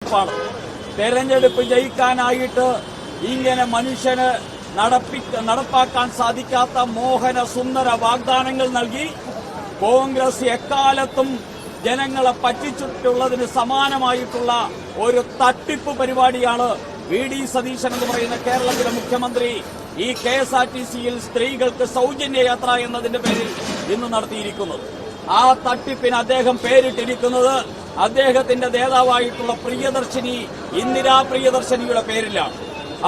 തെരഞ്ഞെടുപ്പാണ്. തെരഞ്ഞെടുപ്പ് ജയിക്കാനായിട്ട് ഇങ്ങനെ മനുഷ്യന് നടപ്പാക്കാൻ സാധിക്കാത്ത മോഹന സുന്ദര വാഗ്ദാനങ്ങൾ നൽകി കോൺഗ്രസ് എക്കാലത്തും ജനങ്ങളെ പറ്റിച്ചിട്ടുള്ളതിന് സമാനമായിട്ടുള്ള ഒരു തട്ടിപ്പ് പരിപാടിയാണ് വി.ഡി. സതീശൻ എന്ന് പറയുന്ന കേരളത്തിലെ മുഖ്യമന്ത്രി ഈ കെ.എസ്.ആർ.ടി.സിയിൽ സ്ത്രീകൾക്ക് സൗജന്യ യാത്ര എന്നതിന്റെ പേരിൽ ഇന്ന് നടത്തിയിരിക്കുന്നത്. ആ തട്ടിപ്പിന് അദ്ദേഹം പേരിട്ടിരിക്കുന്നത് അദ്ദേഹത്തിന്റെ നേതാവായിട്ടുള്ള പ്രിയദർശിനി ഇന്ദിരാ പ്രിയദർശിനിയുടെ പേരിലാണ്.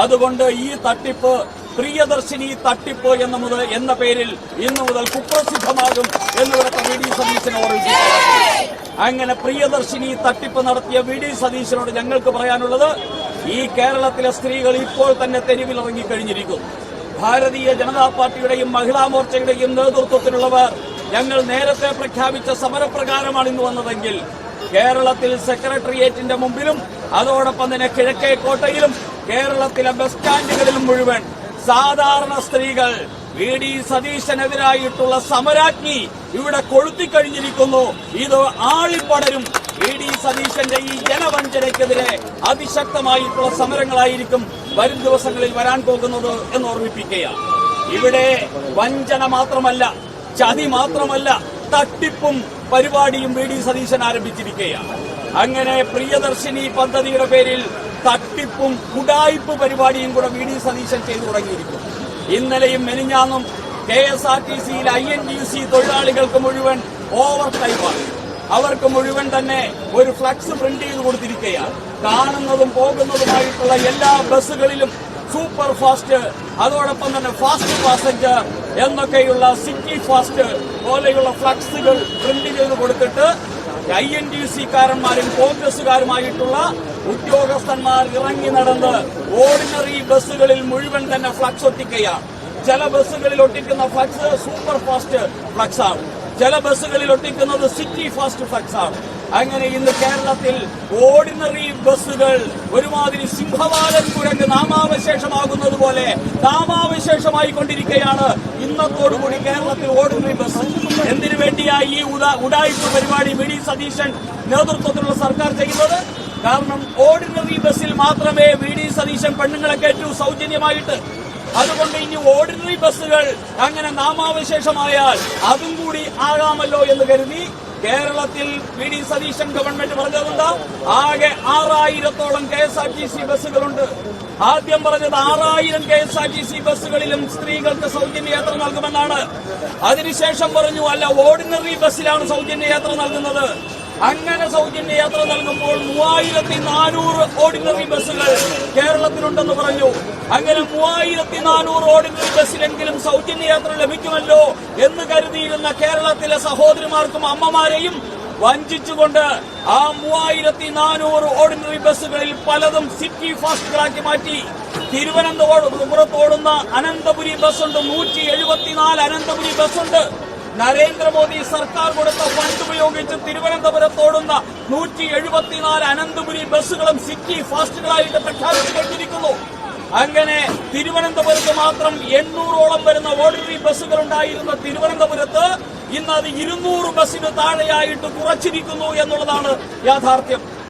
അതുകൊണ്ട് ഈ തട്ടിപ്പ് പ്രിയദർശിനി തട്ടിപ്പ് എന്ന പേരിൽ ഇന്നു മുതൽ കുപ്രസിദ്ധമാകും എന്നിവിടുത്തെ വി.ഡി. സതീശൻ ഓർമ്മിപ്പിച്ചു. അങ്ങനെ പ്രിയദർശിനി തട്ടിപ്പ് നടത്തിയ വി.ഡി. സതീശനോട് ഞങ്ങൾക്ക് പറയാനുള്ളത്, ഈ കേരളത്തിലെ സ്ത്രീകൾ ഇപ്പോൾ തന്നെ തെരുവിലിറങ്ങിക്കഴിഞ്ഞിരിക്കുന്നു. ഭാരതീയ ജനതാ പാർട്ടിയുടെയും മഹിളാ മോർച്ചയുടെയും നേതൃത്വത്തിലുള്ളവർ ഞങ്ങൾ നേരത്തെ പ്രഖ്യാപിച്ച സമരപ്രകാരമാണ് ഇന്ന് വന്നതെങ്കിൽ കേരളത്തിൽ സെക്രട്ടേറിയറ്റിന്റെ മുമ്പിലും അതോടൊപ്പം തന്നെ കിഴക്കേക്കോട്ടയിലും കേരളത്തിലെ ബസ് സ്റ്റാൻഡുകളിലും മുഴുവൻ സാധാരണ സ്ത്രീകൾ വി.ഡി. സതീശനെതിരായിട്ടുള്ള സമരാജ്ഞി ഇവിടെ കൊളുത്തിക്കഴിഞ്ഞിരിക്കുന്നു. ഇത് ആളിപ്പടരും. വി.ഡി. സതീശന്റെ ഈ ജനവഞ്ചനയ്ക്കെതിരെ അതിശക്തമായിട്ടുള്ള സമരങ്ങളായിരിക്കും വരും ദിവസങ്ങളിൽ വരാൻ പോകുന്നത് എന്ന് ഓർമ്മിപ്പിക്കുകയാണ്. ഇവിടെ വഞ്ചന മാത്രമല്ല, ചതി മാത്രമല്ല, തട്ടിപ്പും പരിപാടിയും വി.ഡി. സതീശൻ ആരംഭിച്ചിരിക്കുകയാണ്. അങ്ങനെ പ്രിയദർശിനി പദ്ധതിയുടെ പേരിൽ തട്ടിപ്പും ഉഡായിപ്പ് പരിപാടിയും കൂടെ വി.ഡി. സതീശൻ ചെയ്തു തുടങ്ങിയിരിക്കുന്നു. ഇന്നലെയും മെനിഞ്ഞാന്നും കെ.എസ്.ആർ.ടി.സിയിൽ INTUC തൊഴിലാളികൾക്ക് മുഴുവൻ ഓവർ ടൈമാണ്. അവർക്ക് മുഴുവൻ തന്നെ ഒരു ഫ്ലക്സ് പ്രിന്റ് ചെയ്ത് കൊടുത്തിരിക്കുകയാണ്. കാണുന്നതും പോകുന്നതുമായിട്ടുള്ള എല്ലാ ബസ്സുകളിലും സൂപ്പർ ഫാസ്റ്റ്, അതോടൊപ്പം തന്നെ ഫാസ്റ്റ് പാസഞ്ചർ എന്നൊക്കെയുള്ള സിറ്റി ഫാസ്റ്റ് പോലെയുള്ള ഫ്ലക്സുകൾ പ്രിന്റ് ചെയ്ത് കൊടുത്തിട്ട് INTUC-കാരന്മാരും കോൺഗ്രസുകാരുമായിട്ടുള്ള ഉദ്യോഗസ്ഥന്മാർ ഇറങ്ങി നടന്ന് ഓർഡിനറി ബസ്സുകളിൽ മുഴുവൻ തന്നെ ഫ്ലക്സ് ഒട്ടിക്കുകയാണ്. ചില ബസ്സുകളിൽ ഒട്ടിക്കുന്ന ഫ്ലക്സ് സൂപ്പർ ഫാസ്റ്റ് ഫ്ലക്സ് ആണ്, ചില ബസ്സുകളിൽ ഒട്ടിക്കുന്നത് സിറ്റി ഫാസ്റ്റ് ഫ്ലക്സ് ആണ്. അങ്ങനെ ഇന്ന് കേരളത്തിൽ ഓർഡിനറി ബസ്സുകൾ ഒരുമാതിരി സിംഹവാലൻ കുരങ്ങ് നാമാവശേഷമാകുന്നത് പോലെ നാമാവശേഷമായി കൊണ്ടിരിക്കുകയാണ് ഇന്നത്തോടുകൂടി കേരളത്തിൽ ഓർഡിനറി ബസ്. എന്തിനു വേണ്ടിയായി ഈ ഉഡായിപ്പ് പരിപാടി വി.ഡി. സതീശൻ നേതൃത്വത്തിലുള്ള സർക്കാർ ചെയ്യുന്നത്? കാരണം ഓർഡിനറി ബസ്സിൽ മാത്രമേ വി.ഡി. സതീശൻ പെണ്ണുങ്ങളെ കയറ്റൂ സൗജന്യമായിട്ട്. അതുകൊണ്ട് ഇനി ഓർഡിനറി ബസ്സുകൾ അങ്ങനെ നാമാവശേഷമായാൽ അതും കൂടി ആകാമല്ലോ എന്ന് കരുതി കേരളത്തിൽ വി.ഡി. സതീശൻ ഗവൺമെന്റ് പറഞ്ഞതുണ്ട് ആകെ 6000-ഓളം കെ.എസ്.ആർ.ടി.സി ബസ്സുകളുണ്ട്. ആദ്യം പറഞ്ഞത് 6000 കെ.എസ്.ആർ.ടി.സി ബസ്സുകളിലും സ്ത്രീകൾക്ക് സൗജന്യ യാത്ര നൽകുമെന്നാണ്. അതിനുശേഷം പറഞ്ഞു അല്ല, ഓർഡിനറി ബസ്സിലാണ് സൗജന്യ യാത്ര നൽകുന്നത്. അങ്ങനെ സൗജന്യ യാത്ര നൽകുമ്പോൾ 3400 ഓർഡിനറി ബസ്സുകൾ കേരളത്തിലുണ്ടെന്ന് പറഞ്ഞു. അങ്ങനെ 3400 ഓർഡിനറി ബസ്സിലെങ്കിലും സൗജന്യ യാത്ര ലഭിക്കുമല്ലോ എന്ന് കരുതിയിരുന്ന കേരളത്തിലെ സഹോദരിമാർക്കും അമ്മമാരെയും വഞ്ചിച്ചുകൊണ്ട് ആ 3400 ഓർഡിനറി ബസ്സുകളിൽ പലതും സിറ്റി ഫാസ്റ്റുകളാക്കി മാറ്റി. തിരുവനന്തപുരത്തോടുന്ന അനന്തപുരി ബസ്സുണ്ട്, 174 അനന്തപുരി ബസ്സുണ്ട്. നരേന്ദ്രമോദി സർക്കാർ കൊടുത്ത ഫണ്ട് ഉപയോഗിച്ച് തിരുവനന്തപുരത്തോടുന്ന 174 അനന്തപുരി ബസ്സുകളും സിറ്റി ഫാസ്റ്റുകളായിട്ട് പ്രഖ്യാപിച്ചു കഴിഞ്ഞിരിക്കുന്നു. അങ്ങനെ തിരുവനന്തപുരത്ത് മാത്രം 800-ഓളം വരുന്ന ഓർഡിനറി ബസ്സുകൾ ഉണ്ടായിരുന്ന തിരുവനന്തപുരത്ത് ഇന്ന് അത് 200 ബസ്സിന് താഴെയായിട്ട് കുറച്ചിരിക്കുന്നു എന്നുള്ളതാണ് യാഥാർത്ഥ്യം.